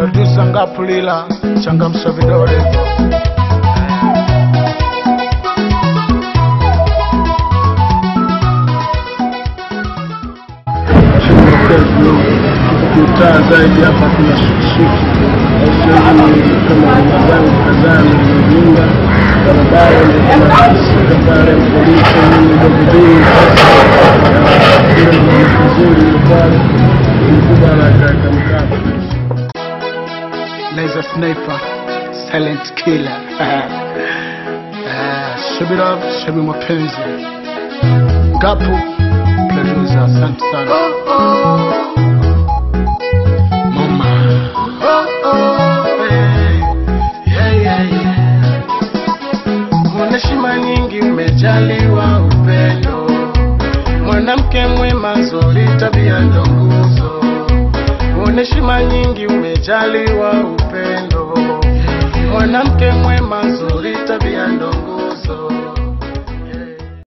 Producer Ngapulila, changamsha vidole. Kutaa zaidi hapa kuna suki ausezi kama mazangu kazani mjinga barabara na sika pale polisi mdogudini kule mzuri pale mkubwa kaka mkapa laser sniper silent killer shabi mapenzi Ngapu producer asante sana Heshima nyingi umejaliwa upendo, mwanamke mwema zuri tabia ndo nguzo. Heshima nyingi umejaliwa upendo, mwanamke mwema zuri tabia ndo nguzo.